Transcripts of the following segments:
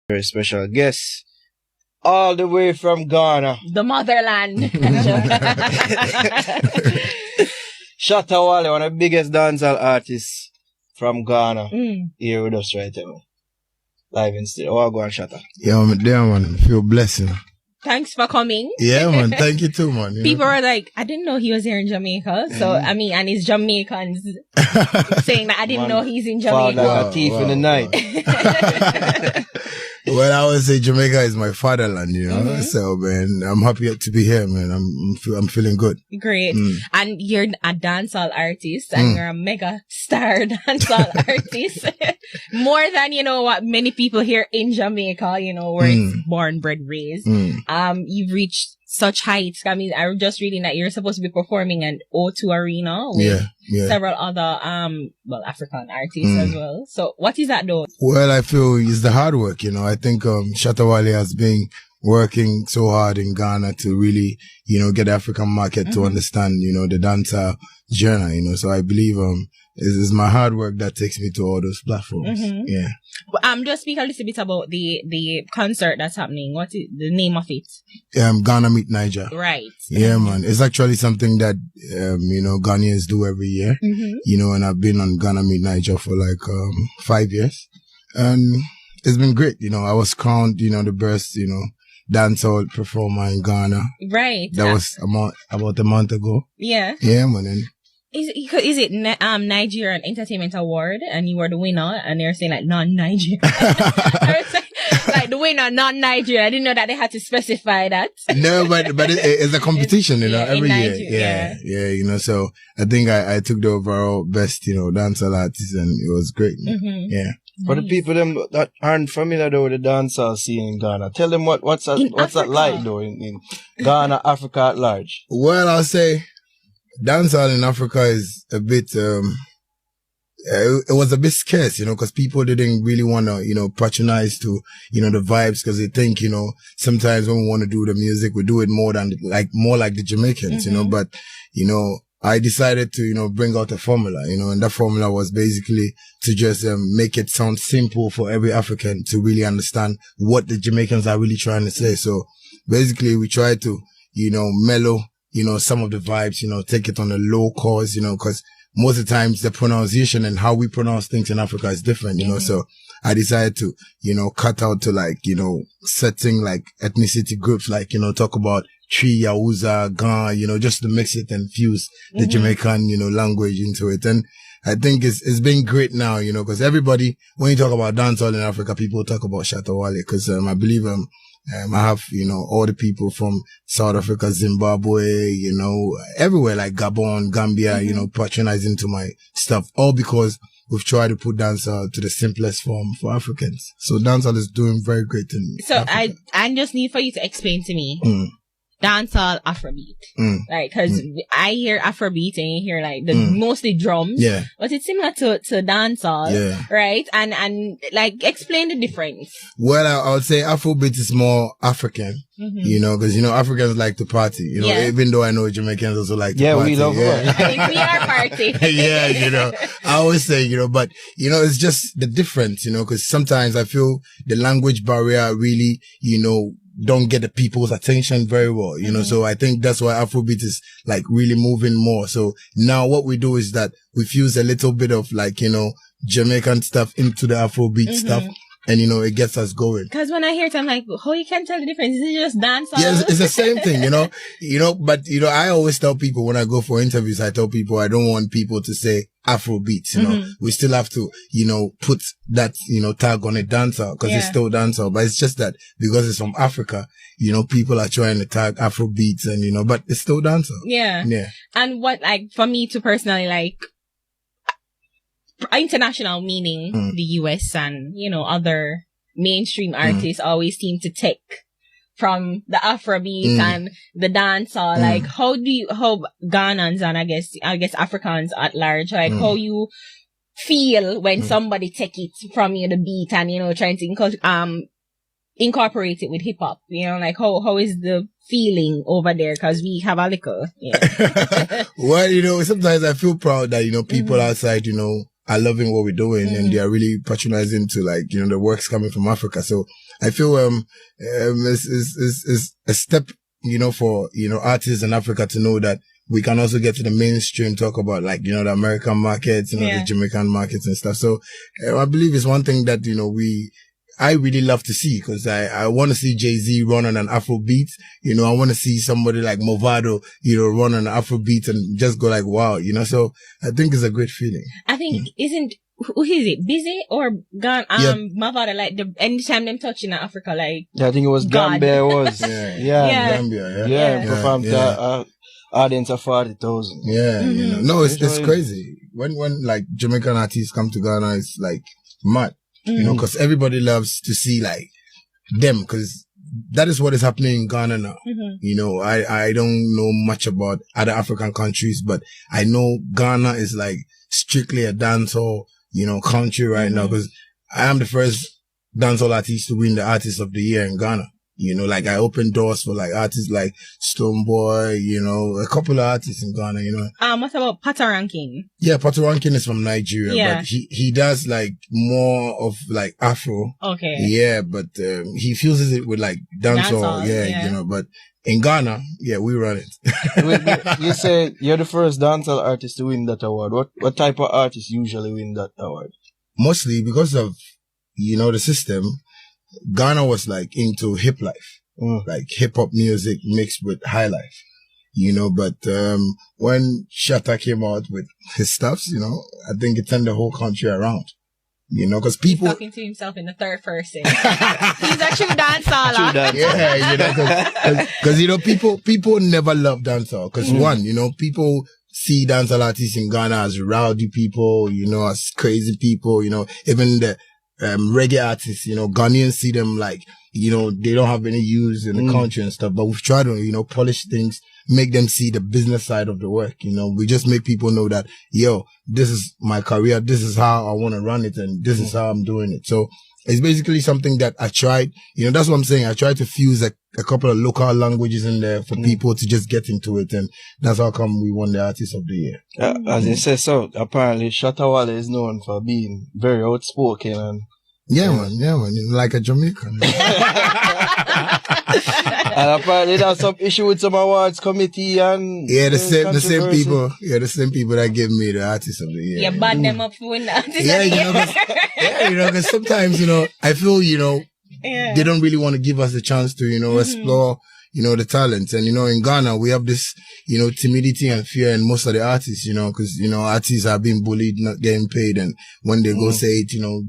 very special guest. All the way from Ghana. The motherland. Shatta Wale, one of the biggest dancehall artists from Ghana. Here with us right now. Live in studio. Oh, go on, Shatta. Yeah, I'm there, man. I feel blessed, you know. Thanks for coming. Yeah, man. Thank you too, man. People are like, I didn't know he was here in Jamaica. So, I mean, and it's Jamaicans saying that I didn't know he's in Jamaica. Like a thief in the night. Well, I always say Jamaica is my fatherland, you know. So, man, I'm happy to be here, man. I'm feeling good. Great. And you're a dancehall artist, and you're a mega star dancehall artist. More than, you know, what many people here in Jamaica, you know, where it's born, bred, raised. You've reached such heights. I mean, I'm just reading that you're supposed to be performing in O2 Arena with several other, African artists as well. So what is that though? Well, I feel it's the hard work, you know. I think, Shatta Wale has been working so hard in Ghana to really, you know, get the African market to understand, you know, the dancer journey, you know. So I believe, it's my hard work that takes me to all those platforms. Yeah. Just speak a little bit about the concert that's happening. What is the name of it? Ghana Meet Niger. Right. Yeah, man. It's actually something that, you know, Ghanaians do every year. You know, and I've been on Ghana Meet Niger for like, 5 years. And it's been great. You know, I was crowned, you know, the best, you know, dancehall performer in Ghana. Right. That was about a month ago. Yeah. Yeah, man. And is it Nigerian Entertainment Award and you were the winner and they're saying like non-Nigerian? Like the winner, non-Nigerian. I didn't know that they had to specify that. No, but it's a competition, you know, every year. Yeah, you know, so I think I took the overall best, you know, dancehall artist and it was great. Yeah. For the people that aren't familiar though with the dancehall scene in Ghana, tell them what's that like though in Ghana, Africa at large? Well, I'll say dancehall in Africa is a bit, it was a bit scarce, you know, because people didn't really want to, you know, patronize to, you know, the vibes because they think, you know, sometimes when we want to do the music, we do it more like the Jamaicans, you know, but, you know, I decided to, you know, bring out a formula, you know, and that formula was basically to just make it sound simple for every African to really understand what the Jamaicans are really trying to say. So basically we try to, you know, mellow, you know, some of the vibes, you know, take it on a low cause, you know, because most of the times the pronunciation and how we pronounce things in Africa is different, you know, so I decided to, you know, cut out to like, you know, setting like ethnicity groups, like, you know, talk about Tree, Yauza, Gan, you know, just to mix it and fuse the Jamaican, you know, language into it. And I think it's been great now, you know, because everybody, when you talk about dancehall in Africa, people talk about Shatta Wale, because I believe I have, you know, all the people from South Africa, Zimbabwe, you know, everywhere like Gabon, Gambia, you know, patronizing to my stuff, all because we've tried to put dancehall to the simplest form for Africans. So dancehall is doing very great in Africa. I just need for you to explain to me. Dancehall Afrobeat. Like, cause I hear Afrobeat and you hear like the mostly drums. Yeah. But it's similar to dancehall. Yeah. Right? And like, explain the difference. Well, I would say Afrobeat is more African. You know, cause you know, Africans like to party, you know, even though I know Jamaicans also like to party. We love I think we are party. Yeah, you know, I always say, you know, but you know, it's just the difference, you know, cause sometimes I feel the language barrier really, you know, don't get the people's attention very well, you know, so I think that's why Afrobeat is like really moving more. So now what we do is that we fuse a little bit of like, you know, Jamaican stuff into the Afrobeat stuff. And, you know, it gets us going. Because when I hear it, I'm like, oh, you can't tell the difference. Is it just dancehall? Yeah, it's the same thing, you know, but, you know, I always tell people when I go for interviews, I tell people I don't want people to say Afrobeats, you know, we still have to, you know, put that, you know, tag on it dancehall because it's still dancehall, but it's just that because it's from Africa, you know, people are trying to tag Afrobeats and, you know, but it's still dancehall. Yeah. Yeah. And what, like, for me to personally, like, international meaning the US and, you know, other mainstream artists always seem to take from the Afrobeat and the dancehall. Like, how Ghanans and I guess Africans at large, like how you feel when somebody take it from you, the beat, and, you know, trying to incorporate it with hip hop, you know, like how is the feeling over there? Cause we have a little, Well, you know, sometimes I feel proud that, you know, people outside, you know, are loving what we're doing and they are really patronizing to like, you know, the works coming from Africa. So I feel, it's a step, you know, for, you know, artists in Africa to know that we can also get to the mainstream, talk about like, you know, the American markets, you know, the Jamaican markets and stuff. So I believe it's one thing that, you know, I really love to see, because I want to see Jay-Z run on an Afro beat. You know, I want to see somebody like Movado, you know, run on an Afro beat and just go like, wow, you know, so I think it's a great feeling. I think, who is it? Busy or gone? Movado, like anytime them touching in Africa, like. Yeah, I think it was Gambia, Gambia, performed to audience of 40,000. Yeah, you know, no, it's crazy. When like Jamaican artists come to Ghana, it's like mad. You know, because everybody loves to see like them, because that is what is happening in Ghana now. You know, I don't know much about other African countries, but I know Ghana is like strictly a dancehall, you know, country right now, because I am the first dancehall artist to win the Artist of the Year in Ghana. You know, like I opened doors for like artists like Stonebwoy, you know, a couple of artists in Ghana, you know. What about Patoranking? Yeah, Patoranking is from Nigeria, but he does like more of like Afro. Okay. Yeah, but he fuses it with like dancehall. Yeah, you know, but in Ghana, we run it. You say you're the first dancehall artist to win that award. What type of artists usually win that award? Mostly because of, you know, the system. Ghana was like into hip life, like hip hop music mixed with high life, you know, but, when Shatta came out with his stuffs, you know, I think it turned the whole country around, you know, cause people. He's talking to himself in the third person. He's a true dancer. Yeah, you know, cause, you know, people never love dancehall, cause one, you know, people see dancehall artists in Ghana as rowdy people, you know, as crazy people, you know, even the, reggae artists, you know, Ghanaians see them like, you know, they don't have any use in the country and stuff, but we've tried to, you know, polish things, make them see the business side of the work, you know, we just make people know that, yo, this is my career, this is how I want to run it, and this is how I'm doing it. So it's basically something that I tried, you know, that's what I'm saying. I tried to fuse a couple of local languages in there for people to just get into it, and that's how come we won the Artist of the Year. As you say, so apparently Shatta Wale is known for being very outspoken and man, like a Jamaican. And apparently there's some issue with some awards committee and the same people that gave me the Artist of the Year. Yeah, bad them up for winning the Artist of the Year. You know, because sometimes, you know, I feel, you know, they don't really want to give us the chance to, you know, explore, you know, the talents. And, you know, in Ghana, we have this, you know, timidity and fear in most of the artists, you know, because, you know, artists are being bullied, not getting paid. And when they go say it, you know,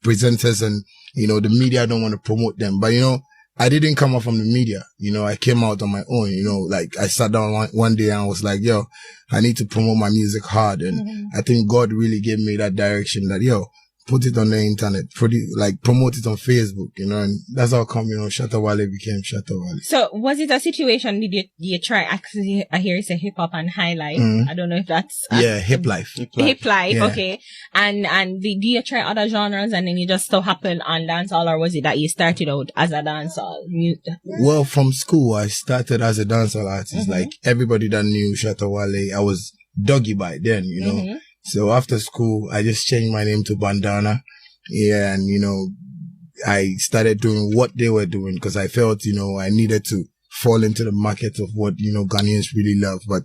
presenters and, you know, the media don't want to promote them. But, you know, I didn't come out from the media. You know, I came out on my own, you know, like I sat down one day and I was like, yo, I need to promote my music hard. And I think God really gave me that direction that, yo, put it on the internet, promote it on Facebook, you know, and that's how come, you know, Shatta Wale became Shatta Wale. So was it a situation, did you try, actually, I hear you say hip hop and high life. I don't know if that's. Hip life. Hip life, okay. And did you try other genres and then you just so happened on dancehall, or was it that you started out as a dancehall? Well, from school, I started as a dancehall artist. Like everybody that knew Shatta Wale, I was Doggy by then, you know. So after school, I just changed my name to Bandana. Yeah. And, you know, I started doing what they were doing because I felt, you know, I needed to fall into the market of what, you know, Ghanaians really love. But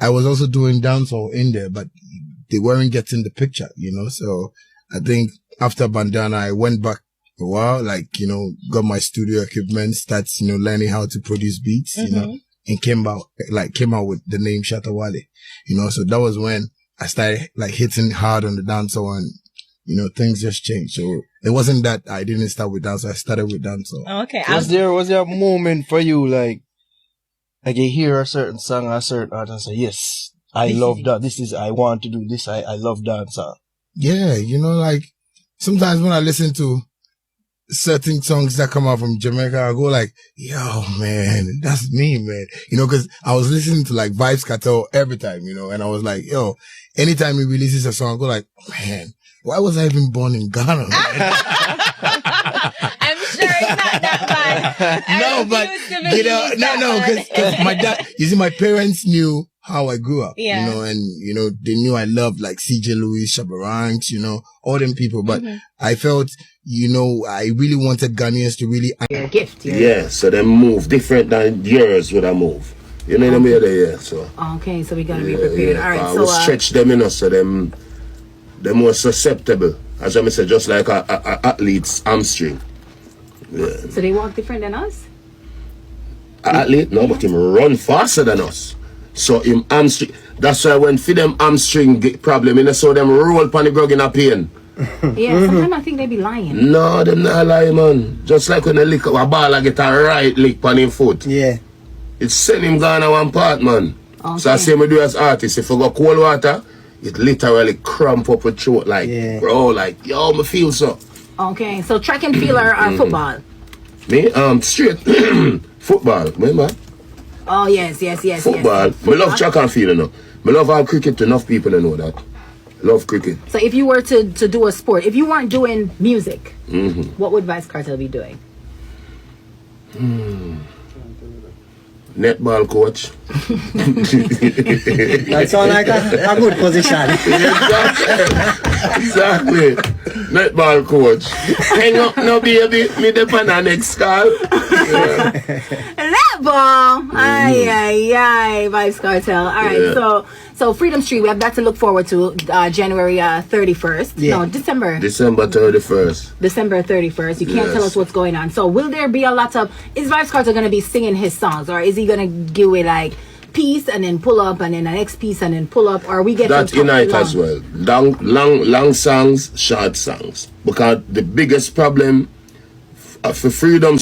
I was also doing dancehall in there, but they weren't getting the picture, you know. So I think after Bandana, I went back a while, like, you know, got my studio equipment, started, you know, learning how to produce beats, you know, and came out with the name Shatta Wale, you know. So that was when I started like hitting hard on the dancehall, and, you know, things just changed. So it wasn't that I didn't start with dancehall, I started with dancehall. Okay. Was there a moment for you, like you hear a certain song or a certain artist and say, yes, I love that. I want to do this. I love dancehall. Yeah. You know, like sometimes when I listen to certain songs that come out from Jamaica, I go like, yo, man, that's me, man. You know, cause I was listening to like Vybz Kartel every time, you know, and I was like, yo, anytime he releases a song, I go like, man, why was I even born in Ghana, man? I'm sure it's not that bad. No, but, you know, no, cause my dad, you see, my parents knew how I grew up, Yeah. you know, and, you know, they knew I loved like CJ Lewis, Shabba Ranks, you know, all them people. But I felt, you know, I really wanted Ghanaians to really... Your gift. Yeah, so they move different than yours would I move. You know what I mean? Yeah, so. Okay, so we gotta be prepared. All right, I so... will stretch them, you know, so they're more susceptible. As I said, just like a athlete's hamstring. Yeah. So they walk different than us? Athlete? No, but him run faster than us. So him hamstring. That's why when for them hamstring get problem, you know, so them roll upon the ground in a pain. Yeah, sometimes I think they be lying. No, them not lie, man. Just like when they lick up a ball, I get a right lick on him foot. Yeah. It send him gone on one part, man. Okay. So I say we do as artists, if we go cold water, it literally cramp up your throat like, bro, like, yo, me feel so. Okay, so track and field or football? Me? Straight. Football, remember? Oh, yes. Football. Me love track and field, you know. Me love all cricket, enough people know that. Love cricket. So if you were to do a sport, if you weren't doing music, what would Vybz Kartel be doing? Netball coach. That sounds like a good position. Exactly. Netball coach. Hang up no baby, me depend on next call. Netball! Aye, Vybz Kartel. All right, so Freedom Street, we have that to look forward to January 31st. Yeah. No, December. December 31st. December 31st. You can't tell us what's going on. So will there be a lot of... Is Vybz Kartel going to be singing his songs? Or is he going to give it like piece and then pull up and then the next piece and then pull up? Or we get that unite as well. Long songs, short songs. Because the biggest problem for Freedom